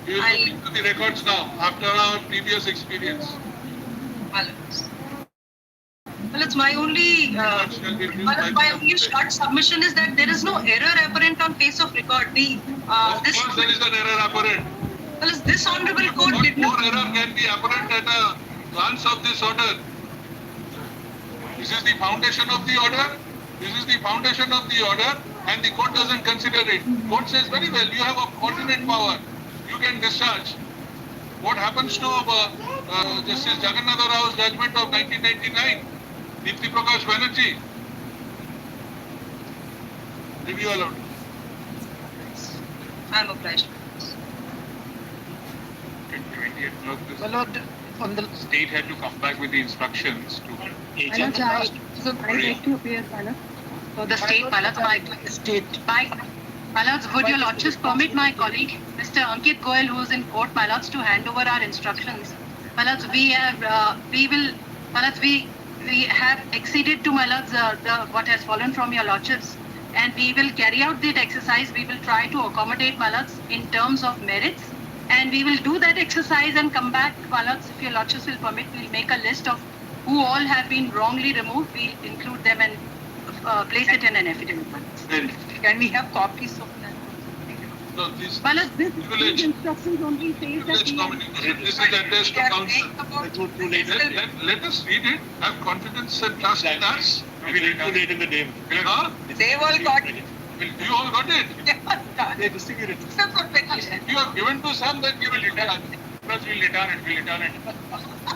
You will look into the records now after our previous experience. Well, it's my only short submission is that there is no error apparent on face of record. Of course, there is an error apparent. Well, this honourable court did More not. error can be apparent at a glance of this order. This is the foundation of the order. This is the foundation of the order, and the court doesn't consider it. Court says very well, you have an alternate power. You can discharge. What happens to Justice Jagannatha Rao's judgment of 1999? Deepti Prakash Banerjee. Review allowed. I am obliged. My lord, on the State had to come back with the instructions to Manoj, I beg to appear, Manoj. So the state, Manoj, Manoj, would your lordships permit my colleague, Mr. Ankit Goyal, who is in court, Manoj, to hand over our instructions? Manoj, we have acceded to Manoj what has fallen from your lordships, and we will carry out that exercise. We will try to accommodate Manoj in terms of merits, and we will do that exercise and come back, Manoj, if your lordships will permit. We'll make a list of who all have been wrongly removed. We'll include them and place it in an affidavit. Can we have copies of that? No, this These instructions only says that we communication. This is addressed to counsel. Let us read it. Have confidence and trust in us. we will include it in the name. Huh? They've all got it. You all got it. They distribute it. Except for petition. You have given to some, then give it return. Plus we'll return it.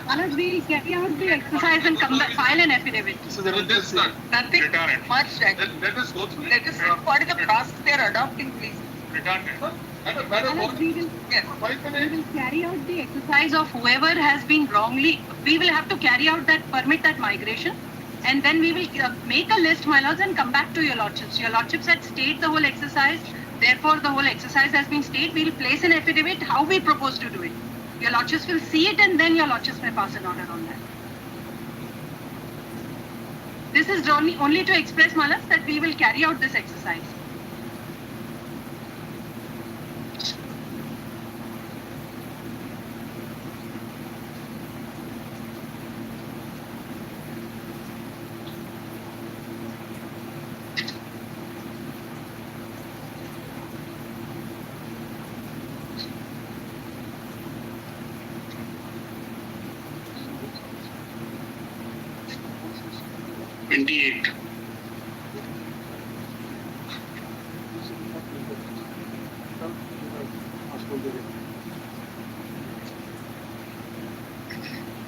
Manoj, we'll carry out the exercise and come back, file an affidavit. So there is this not. Nothing Return it. much. Let us go through it. Let us see what is the process they are adopting, please. Return it. Manoj, we will Yes. We will carry out the exercise of whoever has been wrongly. We will have to carry out that permit, that migration, and then we will make a list, my lords, and come back to your lordships. Your lordships had stayed the whole exercise. Therefore, the whole exercise has been stayed. We will place an affidavit how we propose to do it. Your lordships will see it, and then your lordships may pass an order on that. This is only to express, my lords, that we will carry out this exercise.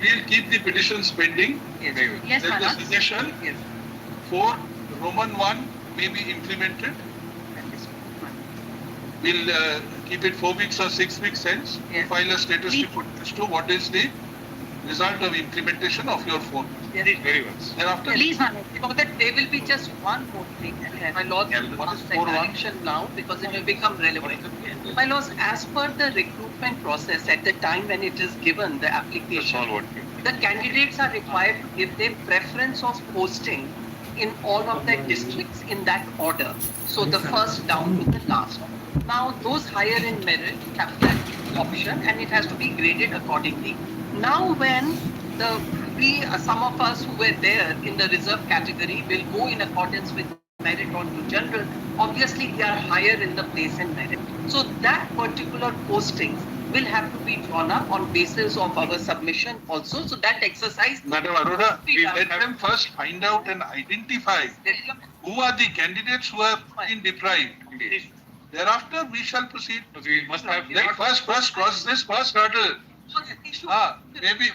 We'll keep the petitions pending. Yes. Yes, my Then the lords. suggestion Yes. for Roman 1 may be implemented. We'll keep it 4 weeks or 6 weeks hence. Yes. File a status report as to what is the result of implementation of your phone. Yes. Very well. Thereafter, Please, my lords. So that there will be just one more thing. My lords will What is pass that 4-1? direction now because it will become relevant. My lords, as per the recruitment process at the time when it is given the That's application, all what the candidates are required to give their preference of posting in all of their districts in that order. So the first down to the last. Now those higher in merit have that option and it has to be graded accordingly. Now when some of us who were there in the reserve category will go in accordance with merit on to general, obviously they are higher in the place in merit. So that particular posting will have to be drawn up on basis of our submission also. So that exercise. Madam Arora, We let them first find out and identify who are the candidates who have been deprived. Thereafter, we shall proceed. So we must have Let first cross this first hurdle. Maybe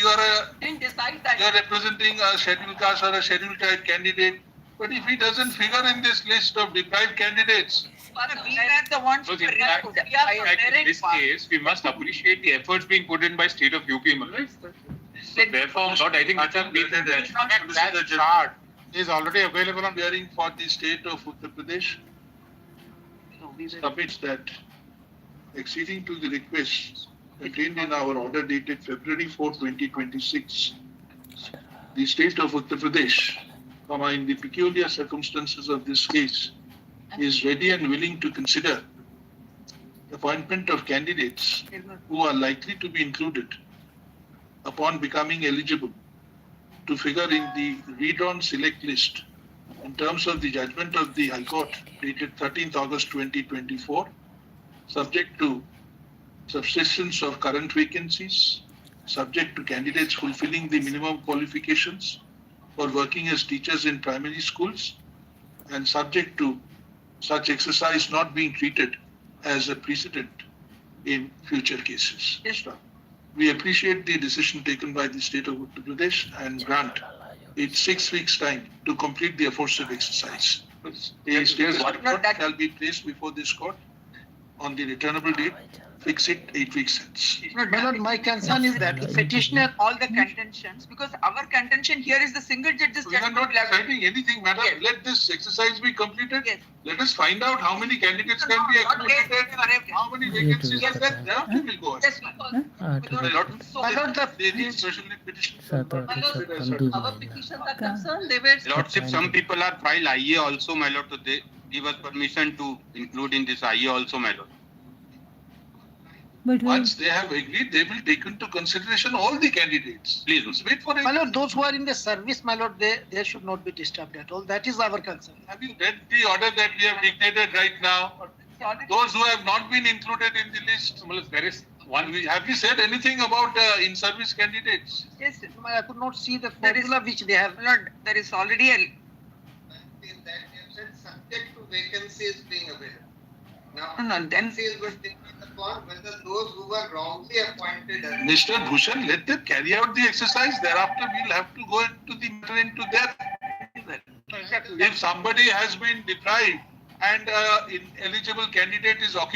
you are Didn't decide that. representing a scheduled caste or a scheduled tribe candidate. But if he doesn't figure in this list of deprived candidates, We were the ones So who in fact, were in this case, we must appreciate the efforts being put in by state of UP. So therefore, Lord, I think that chart is already available on appearing for the state of Uttar Pradesh submits that acceding to the request contained in our order dated February 4, 2026, the state of Uttar Pradesh, in the peculiar circumstances of this case, is ready and willing to consider appointment of candidates who are likely to be included upon becoming eligible to figure in the read-on select list in terms of the judgment of the High Court dated 13th August 2024, subject to subsistence of current vacancies, subject to candidates fulfilling the minimum qualifications for working as teachers in primary schools, and subject to such exercise not being treated as a precedent in future cases. Yes, sir. We appreciate the decision taken by the state of Uttar Pradesh and grant it 6 weeks' time to complete the aforesaid exercise. A status report shall be placed before this court on the returnable date. Fix it 8 weeks hence. My lord, my concern is that the petitioner, all the contentions, because our contention here is the single judge's We are judgment not level. deciding anything, madam. Yes. Let this exercise be completed. Yes. Let us find out how many candidates can be Not yet, accommodated, for everything. how many vacancies are there. Thereafter we'll go ahead. Yes, ma'am. My lord, my lord, they need special petition. Our petitions are concerned, they were. Lordship, some people are filed IA also, my lord, so they give us permission to include in this IA also, my lord. But Once they have agreed, they will take into consideration all the candidates. Please, Let's wait for my it. lord, those who are in the service, my lord, they should not be disturbed at all. That is our concern. Have you read the order that we have dictated right now? Those who have not been included in the list, There is one. have you said anything about in-service candidates? Yes, sir. I could not see the There is- formula which they have. Lord, there is already a, In that instance, subject to vacancies being available. Now, no, then, vacancies will depend upon whether those who were wrongly appointed as Mr. Bhushan, let them carry out the exercise. Thereafter, we'll have to go into the matter into depth. If somebody has been deprived and eligible candidate is occupied